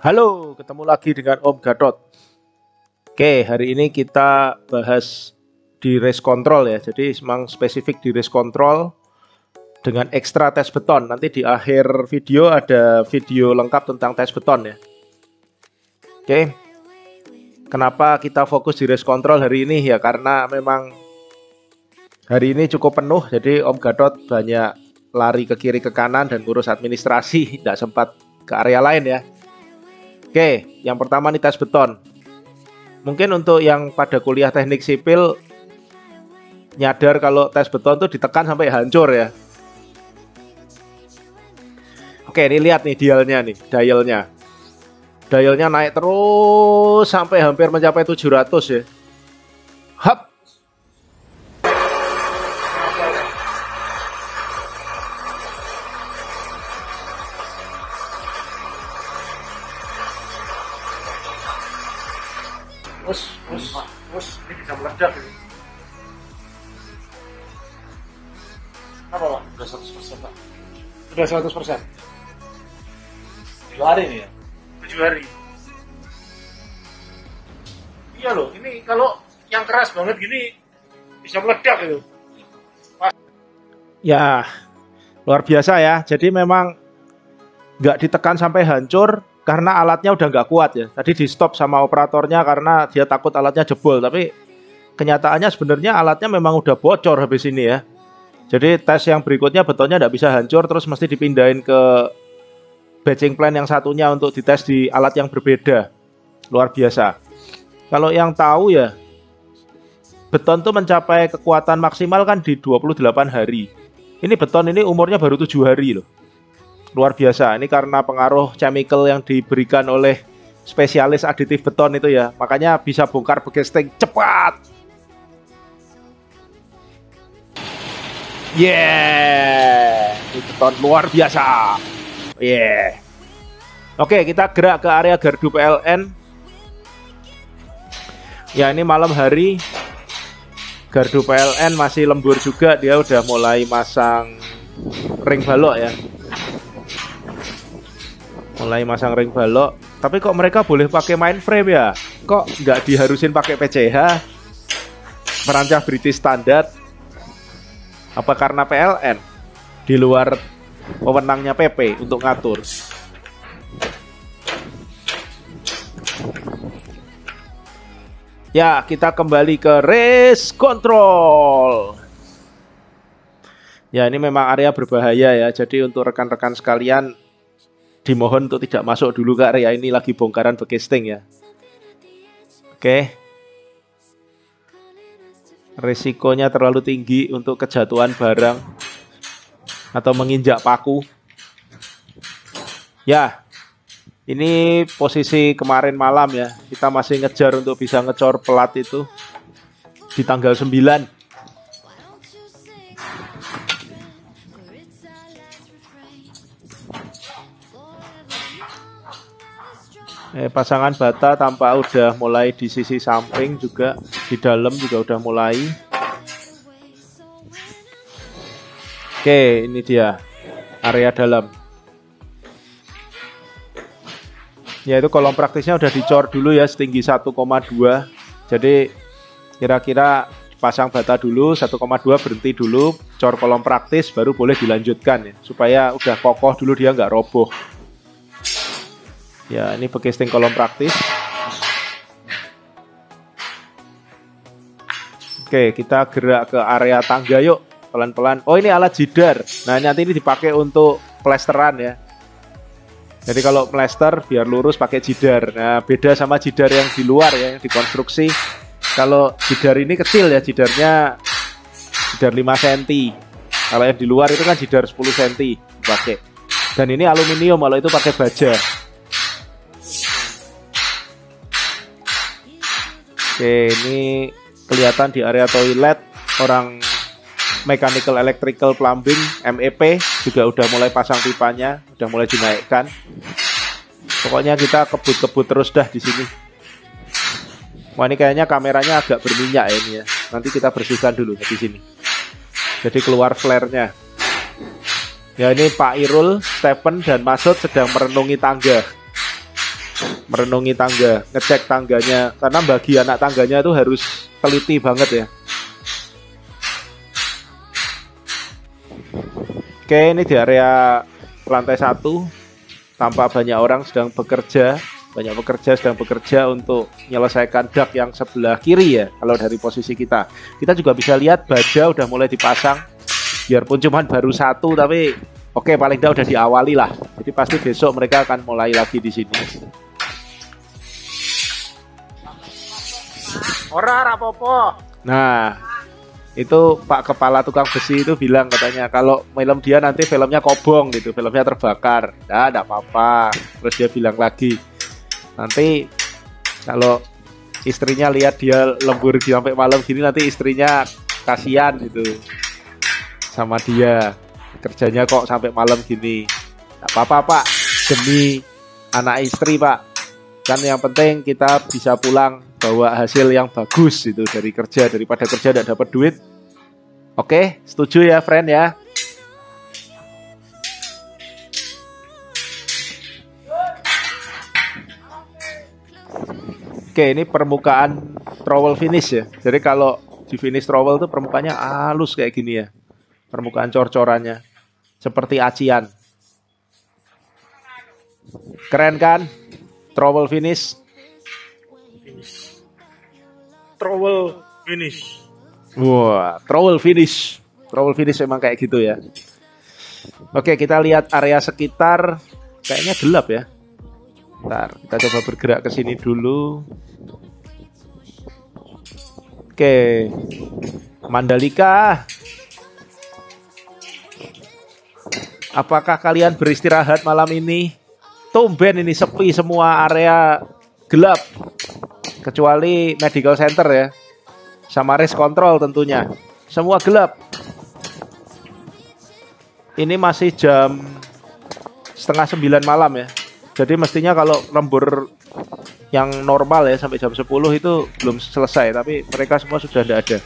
Halo, ketemu lagi dengan Om Gatot. Oke, hari ini kita bahas di race control ya. Jadi memang spesifik di race control dengan ekstra tes beton. Nanti di akhir video ada video lengkap tentang tes beton ya. Oke, kenapa kita fokus di race control hari ini ya? Karena memang hari ini cukup penuh. Jadi Om Gatot banyak lari ke kiri ke kanan dan ngurus administrasi, tidak sempat ke area lain ya. Oke, yang pertama nih tes beton. Mungkin untuk yang pada kuliah teknik sipil nyadar kalau tes beton tuh ditekan sampai hancur ya. Oke, ini lihat nih dialnya. Dialnya naik terus sampai hampir mencapai 700 ya. Hap. Ini bisa meledak ini. Apa Pak? Udah 100% Pak. Udah 100%. 7 hari nih ya? 7 hari. Iya loh, ini kalau yang keras banget gini bisa meledak itu. Ya, luar biasa ya. Jadi memang nggak ditekan sampai hancur karena alatnya udah nggak kuat ya. Tadi di stop sama operatornya karena dia takut alatnya jebol. Tapi kenyataannya sebenarnya alatnya memang udah bocor habis ini ya. Jadi tes yang berikutnya betonnya nggak bisa hancur, terus mesti dipindahin ke batching plan yang satunya untuk dites di alat yang berbeda. Luar biasa. Kalau yang tahu ya, beton tuh mencapai kekuatan maksimal kan di 28 hari. Ini beton ini umurnya baru 7 hari loh. Luar biasa. Ini karena pengaruh chemical yang diberikan oleh spesialis aditif beton itu ya. Makanya bisa bongkar bekesting cepat. Yeah, ini beton luar biasa. Yeah. Oke, kita gerak ke area gardu PLN. Ya, ini malam hari. Gardu PLN masih lembur juga. Dia udah mulai masang ring balok ya. Mulai masang ring balok. Tapi kok mereka boleh pakai mainframe ya? Kok nggak diharusin pakai PCH? Merancang British Standard? Apa karena PLN di luar wewenangnya PP untuk ngatur? Ya, kita kembali ke race control. Ya, ini memang area berbahaya ya. Jadi untuk rekan-rekan sekalian dimohon untuk tidak masuk dulu ke area ini, lagi bongkaran bekesting ya. Oke. Risikonya terlalu tinggi untuk kejatuhan barang atau menginjak paku. Ya, ini posisi kemarin malam ya. Kita masih ngejar untuk bisa ngecor pelat itu di tanggal 9. Pasangan bata tampak udah mulai di sisi samping juga, di dalam juga udah mulai. Oke, ini dia area dalam. Ya, itu kolom praktisnya udah dicor dulu ya setinggi 1,2. Jadi kira-kira pasang bata dulu 1,2, berhenti dulu, cor kolom praktis baru boleh dilanjutkan ya, supaya udah kokoh dulu, dia nggak roboh. Ya, ini bekesting kolom praktis. Oke, kita gerak ke area tangga yuk, pelan-pelan. Oh, ini alat jidar. Nah, nanti ini dipakai untuk plesteran ya. Jadi kalau plester biar lurus pakai jidar. Nah, beda sama jidar yang di luar ya, yang dikonstruksi. Kalau jidar ini kecil ya, jidarnya jidar 5 cm. Kalau yang di luar itu kan jidar 10 cm dipakai. Dan ini aluminium, kalau itu pakai baja. Oke, ini kelihatan di area toilet, orang mechanical electrical plumbing MEP juga udah mulai pasang pipanya, udah mulai dinaikkan. Pokoknya kita kebut-kebut terus dah di sini. Wah, ini kayaknya kameranya agak berminyak ya ini ya. Nanti kita bersihkan dulu di sini. Jadi keluar flare-nya. Ya, ini Pak Irul, Stephen, dan Masud sedang merenungi tangga. merenungi tangga, ngecek tangganya, karena bagi anak tangganya itu harus teliti banget ya. Oke, ini di area lantai 1 tampak banyak orang sedang bekerja, sedang bekerja untuk menyelesaikan dak yang sebelah kiri ya. Kalau dari posisi kita juga bisa lihat baja udah mulai dipasang, biarpun cuman baru 1 tapi oke, paling tidak udah diawali lah. Jadi pasti besok mereka akan mulai lagi di sini. Ora rapopo. Nah, itu Pak Kepala Tukang Besi itu bilang katanya kalau film dia nanti filmnya kobong gitu, filmnya terbakar. Nah, enggak apa-apa. Terus dia bilang lagi, nanti kalau istrinya lihat dia lembur sampai malam gini, nanti istrinya kasihan gitu sama dia. Kerjanya kok sampai malam gini. Enggak apa-apa, Pak. Demi anak istri, Pak. Kan yang penting kita bisa pulang bawa hasil yang bagus itu dari kerja, daripada kerja tidak dapat duit. Oke, setuju ya friend ya. Oke, ini permukaan trowel finish ya. Jadi kalau di finish trowel tuh permukaannya halus kayak gini ya. Permukaan cor-corannya seperti acian. Keren kan? Trowel finish. Trowel finish. Wah, trowel finish. Trowel finish memang kayak gitu ya. Oke, kita lihat area sekitar. Kayaknya gelap ya. Ntar, kita coba bergerak ke sini dulu. Oke. Mandalika. Apakah kalian beristirahat malam ini? Tumben ini sepi semua, area gelap. Kecuali medical center ya. Sama race control tentunya. Semua gelap. Ini masih jam 8:30 malam ya. Jadi mestinya kalau lembur yang normal ya sampai jam 10 itu belum selesai. Tapi mereka semua sudah tidak ada.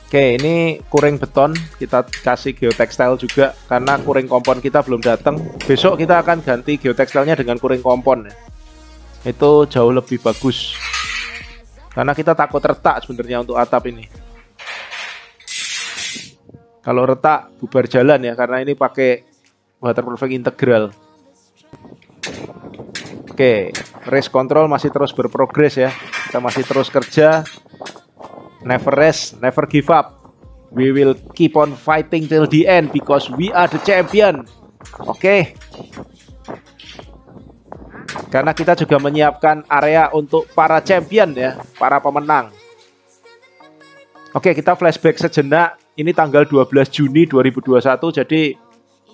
Oke, ini kuring beton, kita kasih geotextile juga karena kuring kompon kita belum datang. Besok kita akan ganti geotextilenya dengan kuring kompon ya. Itu jauh lebih bagus. Karena kita takut retak sebenarnya untuk atap ini. Kalau retak bubar jalan ya, karena ini pakai waterproofing integral. Oke, race control masih terus berprogres ya. Kita masih terus kerja. Never rest, never give up. We will keep on fighting till the end because we are the champion. Oke. Karena kita juga menyiapkan area untuk para champion ya, para pemenang. Oke, kita flashback sejenak. Ini tanggal 12 Juni 2021, jadi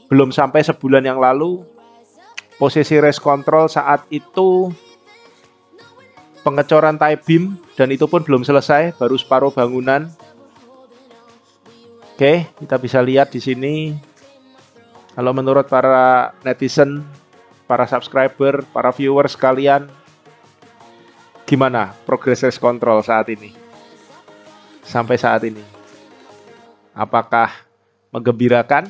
belum sampai sebulan yang lalu. Posisi race control saat itu pengecoran tie beam, dan itu pun belum selesai, baru separuh bangunan. Oke, kita bisa lihat di sini. Kalau menurut para netizen, para subscriber, para viewers sekalian, gimana progress race control saat ini? Sampai saat ini. Apakah menggembirakan?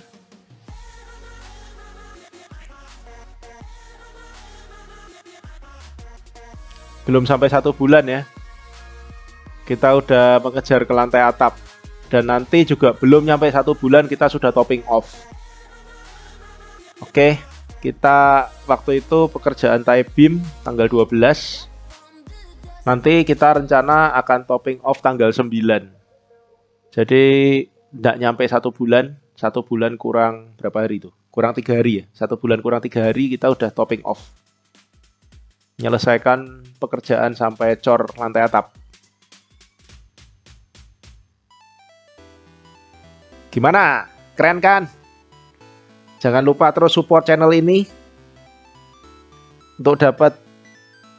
Belum sampai 1 bulan ya. Kita udah mengejar ke lantai atap. Dan nanti juga belum nyampe 1 bulan kita sudah topping off. Oke, kita waktu itu pekerjaan tie beam tanggal 12. Nanti kita rencana akan topping off tanggal 9. Jadi tidak nyampe 1 bulan. 1 bulan kurang berapa hari itu? Kurang 3 hari ya. 1 bulan kurang 3 hari kita udah topping off. Menyelesaikan pekerjaan sampai cor lantai atap. Gimana? Keren kan? Jangan lupa terus support channel ini untuk dapat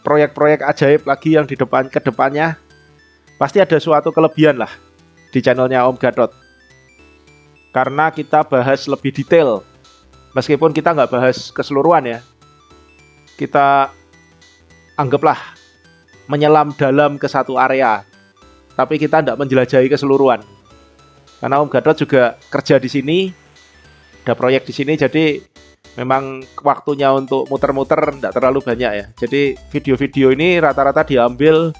proyek-proyek ajaib lagi yang di depan ke depannya. Pasti ada suatu kelebihan lah di channelnya Om Gatot. Karena kita bahas lebih detail. Meskipun kita nggak bahas keseluruhan ya. Kita anggaplah menyelam dalam ke satu area, tapi kita tidak menjelajahi keseluruhan. Karena Om Gatot juga kerja di sini, ada proyek di sini, jadi memang waktunya untuk muter-muter nggak terlalu banyak ya. Jadi video-video ini rata-rata diambil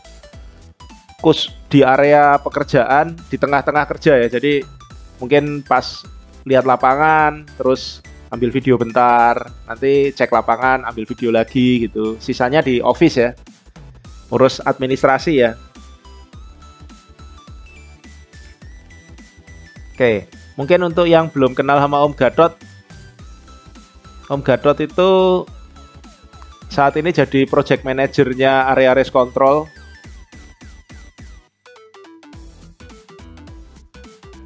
di area pekerjaan, di tengah-tengah kerja ya. Jadi mungkin pas lihat lapangan, terus ambil video bentar, nanti cek lapangan, ambil video lagi gitu. Sisanya di office ya, urus administrasi ya. Oke, mungkin untuk yang belum kenal sama Om Gadot itu saat ini jadi project manajernya area race control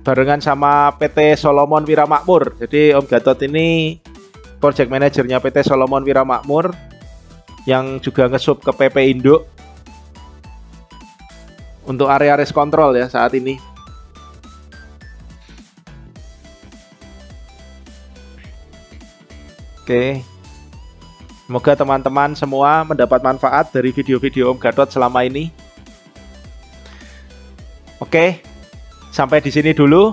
barengan sama PT Solomon Wiramakmur. Jadi Om Gatot ini project manajernya PT Solomon Wiramakmur yang juga nge-sub ke PP Indo untuk area race control ya saat ini. Oke, semoga teman-teman semua mendapat manfaat dari video-video Om Gatot selama ini. Oke, sampai di sini dulu.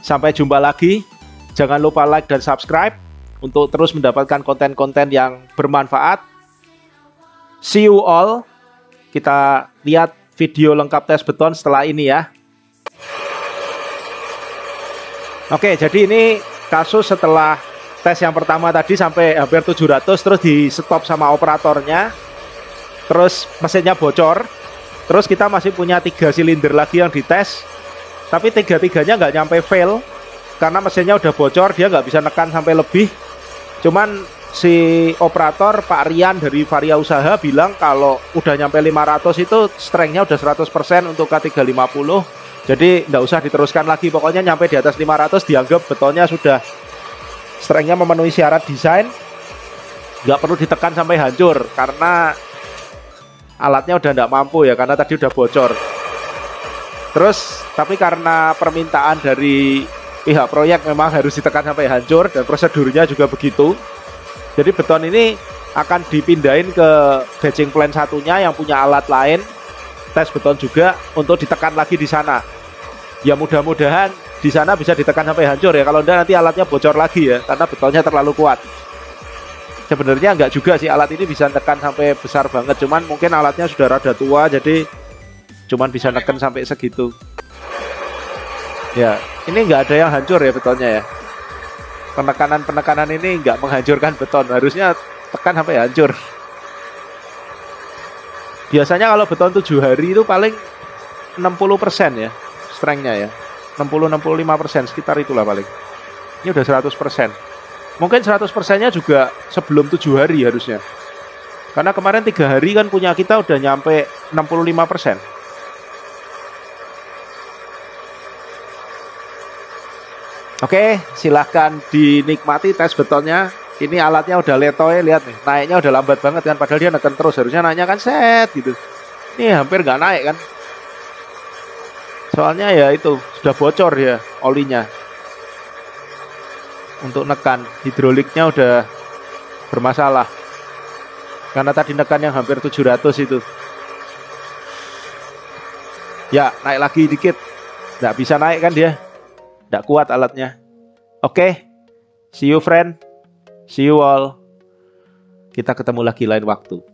Sampai jumpa lagi. Jangan lupa like dan subscribe untuk terus mendapatkan konten-konten yang bermanfaat. See you all. Kita lihat video lengkap tes beton setelah ini ya. Oke, jadi ini kasus setelah tes yang pertama tadi sampai hampir 700 terus di stop sama operatornya, terus mesinnya bocor, terus kita masih punya 3 silinder lagi yang dites, tapi tiga-tiganya nggak nyampe fail karena mesinnya udah bocor, dia nggak bisa nekan sampai lebih. Cuman si operator Pak Rian dari Varia Usaha bilang kalau udah nyampe 500 itu strength-nya udah 100% untuk K350, jadi nggak usah diteruskan lagi, pokoknya nyampe di atas 500 dianggap betonnya sudah strength-nya memenuhi syarat desain, nggak perlu ditekan sampai hancur karena alatnya udah nggak mampu ya, karena tadi udah bocor. Terus tapi karena permintaan dari pihak proyek memang harus ditekan sampai hancur dan prosedurnya juga begitu, jadi beton ini akan dipindahin ke batching plant satunya yang punya alat lain tes beton juga untuk ditekan lagi di sana. Ya mudah-mudahan di sana bisa ditekan sampai hancur ya, kalau enggak nanti alatnya bocor lagi ya karena betonnya terlalu kuat. Sebenarnya enggak juga sih, alat ini bisa tekan sampai besar banget, cuman mungkin alatnya sudah rada tua jadi cuman bisa neken sampai segitu ya. Ini enggak ada yang hancur ya betonnya ya, penekanan ini enggak menghancurkan beton, harusnya tekan sampai hancur. Biasanya kalau beton 7 hari itu paling 60% ya strength-nya ya, 60-65%, sekitar itulah paling. Ini udah 100%. Mungkin 100%-nya juga sebelum 7 hari harusnya. Karena kemarin 3 hari kan punya kita udah nyampe 65%. Oke, silahkan dinikmati tes betonnya. Ini alatnya udah letoy, lihat nih, naiknya udah lambat banget kan, padahal dia neken terus, harusnya naiknya kan set gitu. Ini hampir nggak naik kan. Soalnya ya itu sudah bocor ya olinya. Untuk nekan hidroliknya udah bermasalah karena tadi nekan yang hampir 700 itu. Ya naik lagi dikit, nggak bisa naik kan dia, nggak kuat alatnya. Oke, see you friend, see you all. Kita ketemu lagi lain waktu.